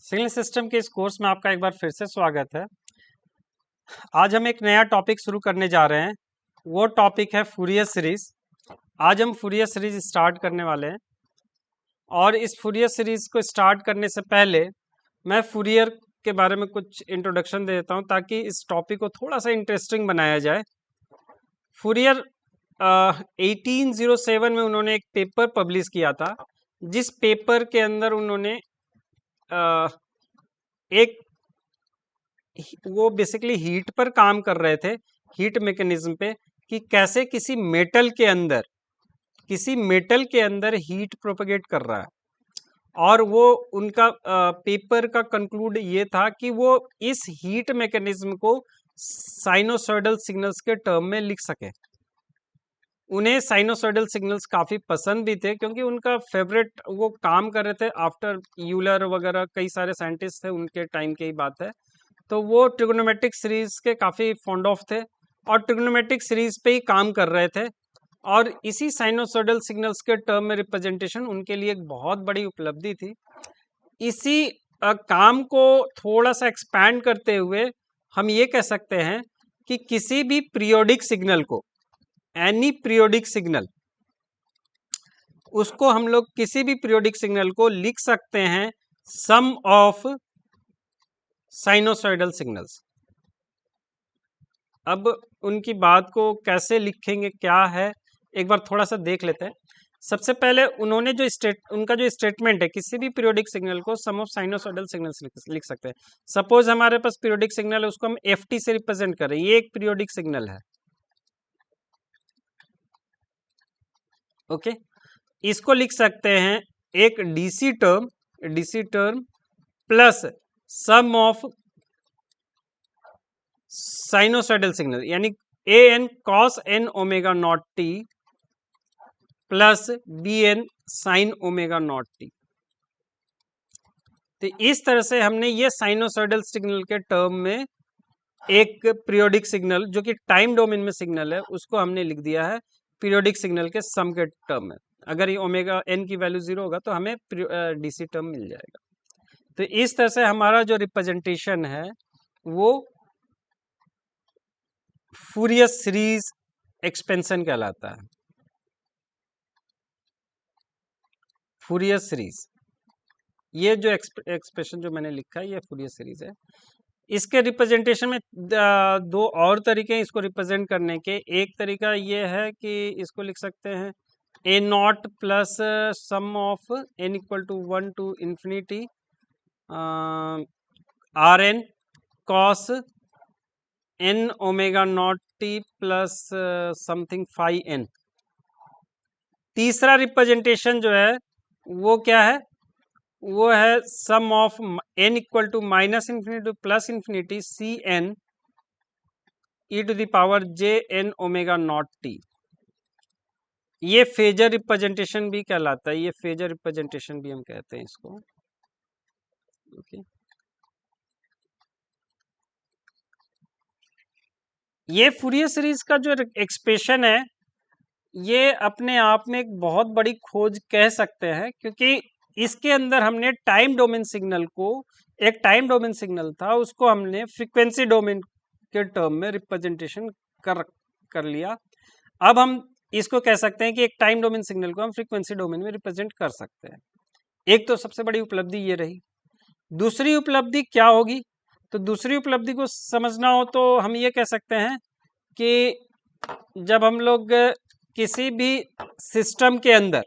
Signal system के इस course में आपका एक बार फिर से स्वागत है। आज हम एक नया टॉपिक शुरू करने जा रहे हैं। वो टॉपिक है फूरियर सीरीज। आज हम फूरियर सीरीज स्टार्ट करने वाले हैं और इस फूरियर सीरीज को स्टार्ट करने से पहले मैं फूरियर के बारे में कुछ इंट्रोडक्शन दे देता हूं ताकि इस टॉपिक को थोड़ा सा इंटरेस्टिंग बनाया जाए। फूरियर 1807 में उन्होंने एक पेपर पब्लिश किया था, जिस पेपर के अंदर उन्होंने एक वो बेसिकली हीट पर काम कर रहे थे, हीट मैकेनिज्म पे, कि कैसे किसी मेटल के अंदर हीट प्रोपेगेट कर रहा है। और वो उनका पेपर का कंक्लूड ये था कि वो इस हीट मैकेनिज्म को साइनोसॉइडल सिग्नल्स के टर्म में लिख सके। उन्हें साइनोसॉइडल सिग्नल्स काफ़ी पसंद भी थे क्योंकि उनका फेवरेट वो काम कर रहे थे आफ्टर यूलर वगैरह, कई सारे साइंटिस्ट थे उनके टाइम की ही बात है। तो वो ट्रिग्नोमेट्रिक सीरीज के काफ़ी फॉन्ड ऑफ थे और ट्रिग्नोमेट्रिक सीरीज पे ही काम कर रहे थे। और इसी साइनोसॉइडल सिग्नल्स के टर्म में रिप्रेजेंटेशन उनके लिए एक बहुत बड़ी उपलब्धि थी। इसी काम को थोड़ा सा एक्सपैंड करते हुए हम ये कह सकते हैं कि किसी भी पीरियोडिक सिग्नल को, एनी पीरियोडिक सिग्नल, उसको हम लोग किसी भी पीरियोडिक सिग्नल को लिख सकते हैं सम ऑफ साइनोसॉइडल सिग्नल्स। अब उनकी बात को कैसे लिखेंगे, क्या है, एक बार थोड़ा सा देख लेते हैं। सबसे पहले उन्होंने उनका जो स्टेटमेंट है, किसी भी पीरियोडिक सिग्नल को सम ऑफ साइनोसॉइडल सिग्नल्स लिख सकते हैं। सपोज हमारे पास पीरियोडिक सिग्नल है, उसको हम एफटी से रिप्रेजेंट कर रहे हैं, ये एक पीरियोडिक सिग्नल है। ओके, इसको लिख सकते हैं एक DC term plus sum of sinusoidal signal, यानी A N cos N omega naught T plus B N sine omega naught T. तो इस तरह से हमने ये साइनोसॉइडल सिग्नल के टर्म में एक पीरियोडिक सिग्नल जो कि टाइम डोमेन में सिग्नल है, उसको हमने लिख दिया है पीरियोडिक सिग्नल के सम के टर्म में। अगर ये ओमेगा एन की वैल्यू 0 होगा तो हमें डीसी टर्म मिल जाएगा। तो इस तरह से हमारा जो रिप्रेजेंटेशन है वो फूरियर सीरीज एक्सपेंशन कहलाता है। फूरियर सीरीज, ये जो एक्सप्रेशन जो मैंने लिखा है ये फूरियर सीरीज है। इसके रिप्रेजेंटेशन में दो और तरीके हैं इसको रिप्रेजेंट करने के। एक तरीका ये है कि इसको लिख सकते हैं A naught plus sum of N equal to 1 to infinity R N cos N omega naught T plus something phi N. तीसरा रिप्रेजेंटेशन जो है वो क्या है, वो है sum of N equal to minus infinity to plus infinity C N E to the power J N omega naught T. ये phasor representation भी कहलाता है, ये फेजर रिप्रेजेंटेशन भी हम कहते हैं इसको। ओके, ये फूरियर सीरीज का जो एक्सप्रेशन है ये अपने आप में एक बहुत बड़ी खोज कह सकते हैं, क्योंकि इसके अंदर हमने टाइम डोमेन सिग्नल को, एक टाइम डोमेन सिग्नल था उसको हमने फ्रीक्वेंसी डोमेन के टर्म में रिप्रेजेंटेशन कर लिया। अब हम इसको कह सकते हैं कि एक टाइम डोमेन सिग्नल को हम फ्रीक्वेंसी डोमेन में रिप्रेजेंट कर सकते हैं। एक तो सबसे बड़ी उपलब्धि ये रही। दूसरी उपलब्धि क्या होगी, तो दूसरी उपलब्धि को समझना हो तो हम ये कह सकते हैं कि जब हम लोग किसी भी सिस्टम के अंदर,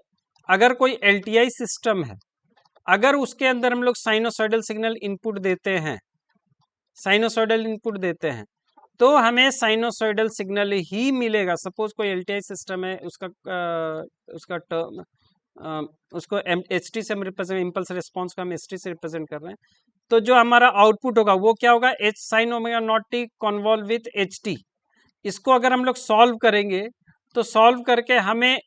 अगर कोई एलटीआई सिस्टम है, अगर उसके अंदर हम लोग साइनोसॉइडल सिग्नल इनपुट देते हैं, साइनोसॉइडल इनपुट देते हैं, तो हमें साइनोसॉइडल सिग्नल ही मिलेगा। सपोज कोई एलटीआई सिस्टम है, उसका टर्म उसको एच टी से हम रिप्रेजेंट, इम्पल्स रिस्पॉन्स को हम एच टी से रिप्रेजेंट कर रहे हैं, तो जो हमारा आउटपुट होगा वो क्या होगा, h sine omega naught T convolve with H T. इसको अगर हम लोग सॉल्व करेंगे तो सॉल्व करके हमें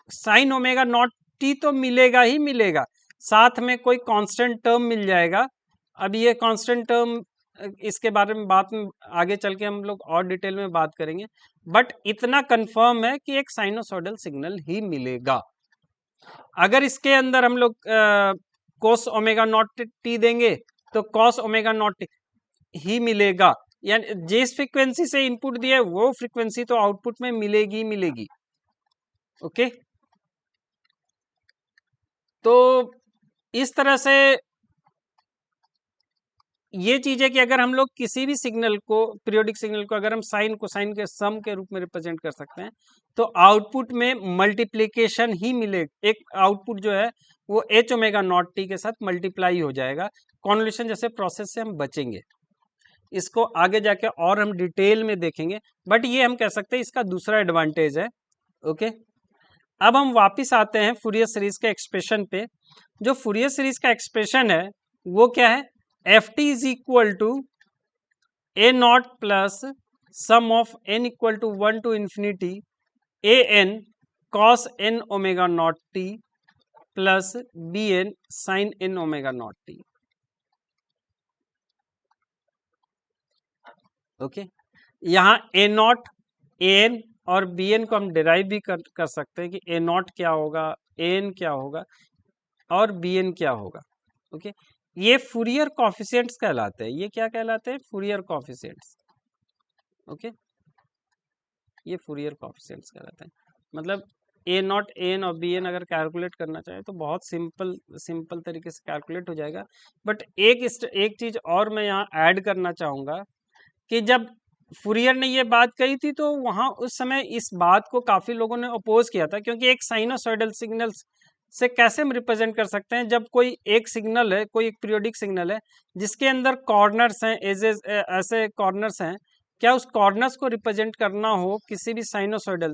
साइन ओमेगा नॉट टी तो मिलेगा ही मिलेगा, साथ में कोई कांस्टेंट टर्म मिल जाएगा। अब ये कांस्टेंट टर्म, इसके बारे में बात में आगे चल के हम लोग और डिटेल में बात करेंगे, बट इतना कंफर्म है कि एक साइनोसॉइडल सिग्नल ही मिलेगा। अगर इसके अंदर हम लोग कोस ओमेगा नॉट टी देंगे तो कॉस ओमेगा नॉट ही मिलेगा, यानी जिस फ्रीक्वेंसी से इनपुट दिया है वो फ्रीक्वेंसी तो आउटपुट में मिलेगी मिलेगी। ओके, तो इस तरह से ये चीज है कि अगर हम लोग किसी भी सिग्नल को, पीरियोडिक सिग्नल को अगर हम साइन कोसाइन के सम के रूप में रिप्रेजेंट कर सकते हैं, तो आउटपुट में मल्टीप्लीकेशन ही मिलेगा। एक आउटपुट जो है वो एच ओमेगा नॉट टी के साथ मल्टीप्लाई हो जाएगा। कॉन्वोल्यूशन जैसे प्रोसेस से हम बचेंगे, इसको आगे जाके और हम डिटेल में देखेंगे, बट ये हम कह सकते हैं इसका दूसरा एडवांटेज है। ओके, अब हम वापिस आते हैं फूरियर सीरीज के एक्सप्रेशन पे। जो फूरियर सीरीज का एक्सप्रेशन है वो क्या है, F T is equal to A naught plus sum of N equal to 1 to infinity A N cos N omega naught T plus B N sine N omega naught T. Okay, यहाँ A naught, A N और B N को हम derive भी कर सकते हैं कि ए not क्या होगा, ए एन क्या होगा और बी एन क्या होगा। ओके, ये फूरियर कॉफिशिएंट्स कहलाते हैं। ये क्या कहलाते हैं, फूरियर कॉफिशिएंट्स। ओके, ये फूरियर कॉफिशिएंट्स कहलाते हैं। मतलब ए नॉट, ए एन और बी एन अगर कैलकुलेट करना चाहे तो बहुत सिंपल तरीके से कैलकुलेट हो जाएगा। बट एक चीज और मैं यहाँ ऐड करना चाहूँगा कि जब फूरियर ने ये बात कही थी तो वहाँ उस समय इस बात को काफ़ी लोगों ने अपोज किया था, क्योंकि एक साइनोसॉइडल सिग्नल से कैसे हम रिप्रेजेंट कर सकते हैं जब कोई एक सिग्नल है, कोई एक पीरियोडिक सिग्नल है जिसके अंदर कॉर्नर्स हैं, ऐसे कॉर्नर्स हैं, क्या उस कॉर्नर्स को रिप्रेजेंट करना हो किसी भी साइनोसॉइडल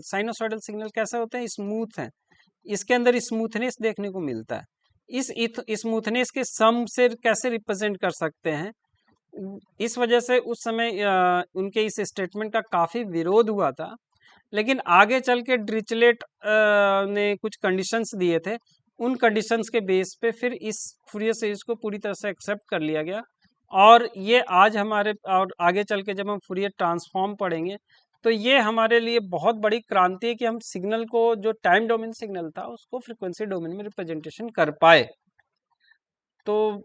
सिग्नल कैसे होते हैं, स्मूथ हैं, इसके अंदर स्मूथनेस देखने को मिलता है। इस स्मूथनेस के सम से कैसे रिप्रेजेंट कर सकते हैं, इस वजह से उस समय उनके इस स्टेटमेंट का काफ़ी विरोध हुआ था। लेकिन आगे चल के डिरिचलेट ने कुछ कंडीशंस दिए थे, उन कंडीशंस के बेस पे फिर इस फूरियर सीरीज को पूरी तरह से एक्सेप्ट कर लिया गया। और ये आज हमारे, और आगे चल के जब हम फूरियर ट्रांसफॉर्म पढ़ेंगे तो ये हमारे लिए बहुत बड़ी क्रांति है कि हम सिग्नल को, जो टाइम डोमेन सिग्नल था उसको फ्रिक्वेंसी डोमेन में रिप्रेजेंटेशन कर पाए। तो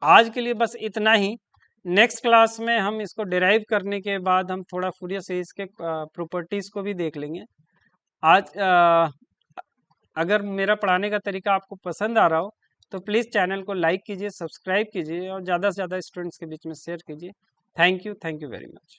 आज के लिए बस इतना ही। नेक्स्ट क्लास में हम इसको डिराइव करने के बाद हम थोड़ा फूरियर सीरीज के प्रॉपर्टीज को भी देख लेंगे। आज अगर मेरा पढ़ाने का तरीका आपको पसंद आ रहा हो तो प्लीज़ चैनल को लाइक कीजिए, सब्सक्राइब कीजिए और ज़्यादा से ज़्यादा स्टूडेंट्स के बीच में शेयर कीजिए। Thank you very much.